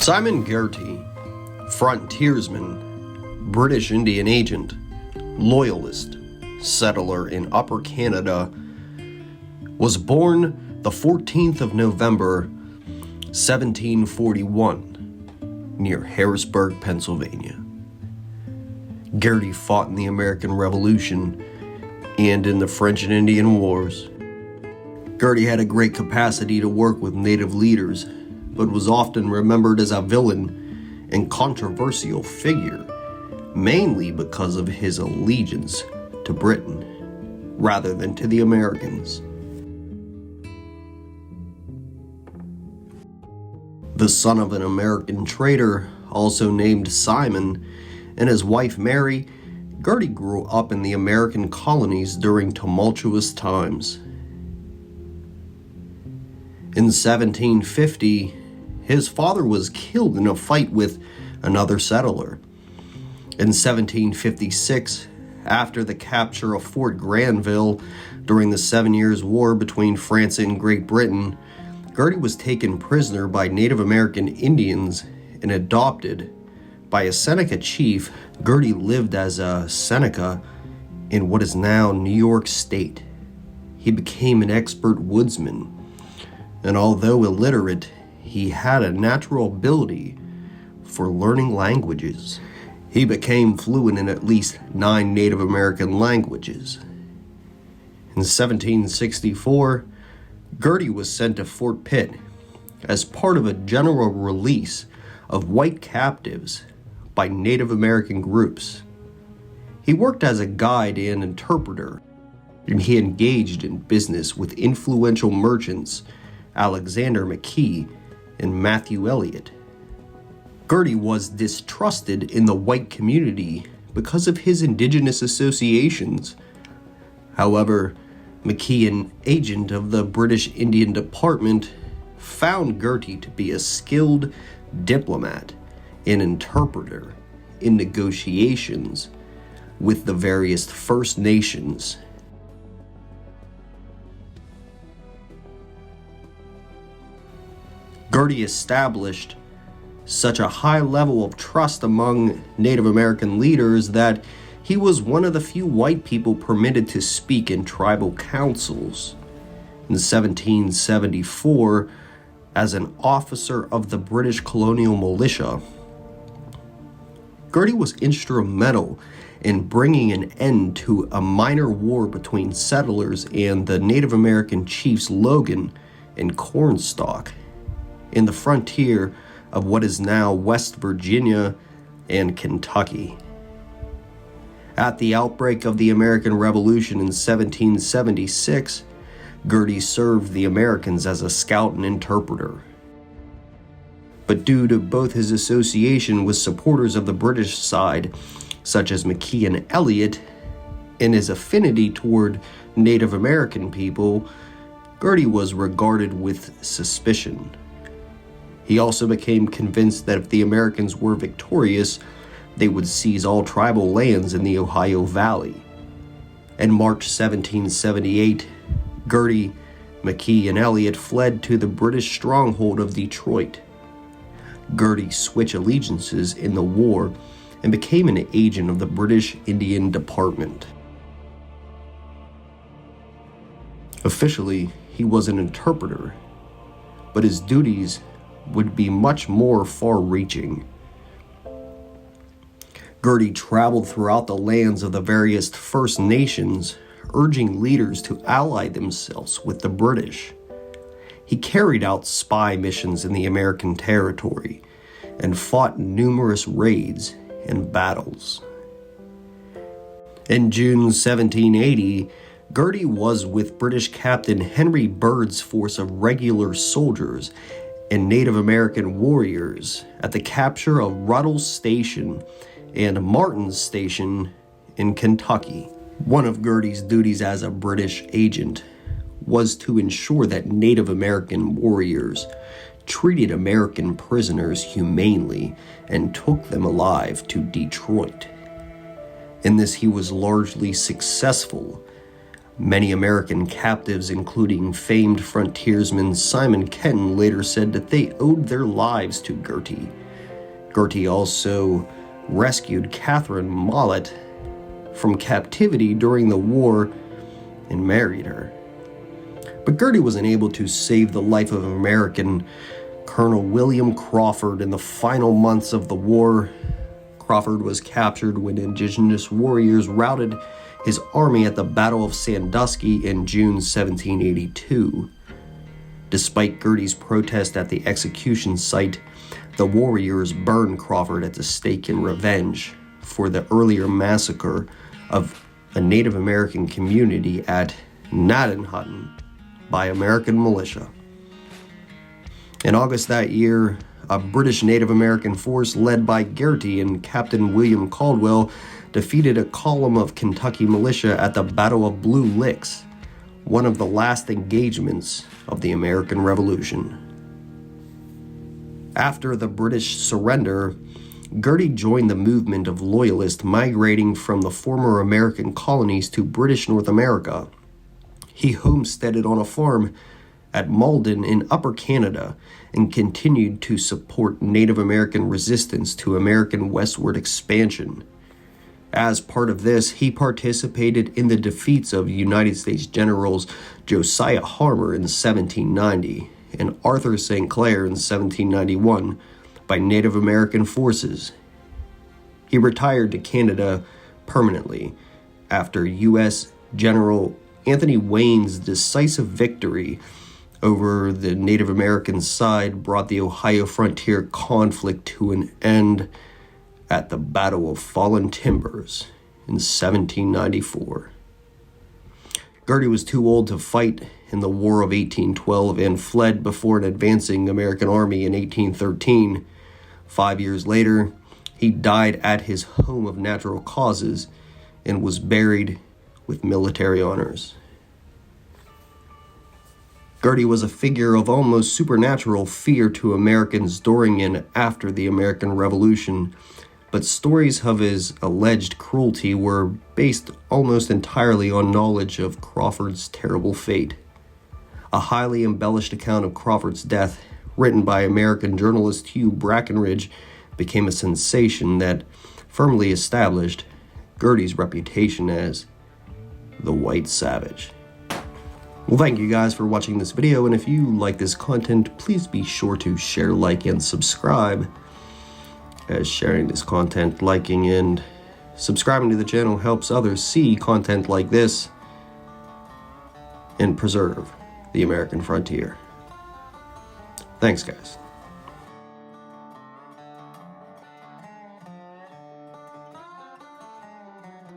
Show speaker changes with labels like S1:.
S1: Simon Girty Frontiersman, British Indian agent, Loyalist, settler in Upper Canada, was born the 14th of November, 1741, near Harrisburg, Pennsylvania. Girty fought in the American Revolution and in the French and Indian Wars. Girty had a great capacity to work with native leaders, but was often remembered as a villain and controversial figure, mainly because of his allegiance to Britain rather than to the Americans. The son of an American trader, also named Simon, and his wife Mary, Girty grew up in the American colonies during tumultuous times. In 1750, his father was killed in a fight with another settler. In 1756, after the capture of Fort Granville during the 7 Years' War between France and Great Britain, Girty was taken prisoner by Native American Indians and adopted by a Seneca chief. Girty lived as a Seneca in what is now New York State. He became an expert woodsman, and although illiterate, he had a natural ability for learning languages. He became fluent in at least 9 Native American languages. In 1764, Girty was sent to Fort Pitt as part of a general release of white captives by Native American groups. He worked as a guide and interpreter, and he engaged in business with influential merchants Alexander McKee and Matthew Elliott. Girty was distrusted in the white community because of his indigenous associations. However, McKee, an agent of the British Indian Department, found Girty to be a skilled diplomat and interpreter in negotiations with the various First Nations. Girty established such a high level of trust among Native American leaders that he was one of the few white people permitted to speak in tribal councils. In 1774, as an officer of the British colonial militia, Girty was instrumental in bringing an end to a minor war between settlers and the Native American chiefs Logan and Cornstalk in the frontier of what is now West Virginia and Kentucky. At the outbreak of the American Revolution in 1776, Girty served the Americans as a scout and interpreter. But due to both his association with supporters of the British side, such as McKee and Elliott, and his affinity toward Native American people, Girty was regarded with suspicion. He also became convinced that if the Americans were victorious, they would seize all tribal lands in the Ohio Valley. In March 1778, Girty, McKee, and Elliott fled to the British stronghold of Detroit. Girty switched allegiances in the war and became an agent of the British Indian Department. Officially, he was an interpreter, but his duties would be much more far-reaching. Girty traveled throughout the lands of the various First Nations, urging leaders to ally themselves with the British. He carried out spy missions in the American territory and fought numerous raids and battles. In June 1780, Girty was with British Captain Henry Byrd's force of regular soldiers and Native American warriors at the capture of Ruddle's Station and Martin's Station in Kentucky. One of Girty's duties as a British agent was to ensure that Native American warriors treated American prisoners humanely and took them alive to Detroit. In this he was largely successful, Many American captives, including famed frontiersman Simon Kenton, later said that they owed their lives to Girty. Girty also rescued Catherine Mollett from captivity during the war and married her. But Girty was unable to save the life of American Colonel William Crawford in the final months of the war. Crawford was captured when indigenous warriors routed his army at the Battle of Sandusky in June 1782. Despite Girty's protest at the execution site, the warriors burned Crawford at the stake in revenge for the earlier massacre of a Native American community at Gnadenhutten by American militia. In August that year, a British Native American force led by Girty and Captain William Caldwell defeated a column of Kentucky militia at the Battle of Blue Licks, one of the last engagements of the American Revolution. After the British surrender, Girty joined the movement of Loyalists migrating from the former American colonies to British North America. He homesteaded on a farm at Malden in Upper Canada and continued to support Native American resistance to American westward expansion. As part of this, he participated in the defeats of United States Generals Josiah Harmer in 1790 and Arthur St. Clair in 1791 by Native American forces. He retired to Canada permanently after U.S. General Anthony Wayne's decisive victory over the Native American side brought the Ohio frontier conflict to an end at the Battle of Fallen Timbers in 1794. Girty was too old to fight in the War of 1812 and fled before an advancing American army in 1813. 5 years later, he died at his home of natural causes and was buried with military honors. Girty was a figure of almost supernatural fear to Americans during and after the American Revolution, but stories of his alleged cruelty were based almost entirely on knowledge of Crawford's terrible fate. A highly embellished account of Crawford's death, written by American journalist Hugh Brackenridge, became a sensation that firmly established Girty's reputation as the White Savage. Well, thank you guys for watching this video, and if you like this content, please be sure to share, like, and subscribe, as sharing this content, liking, and subscribing to the channel helps others see content like this and preserve the American frontier. Thanks, guys.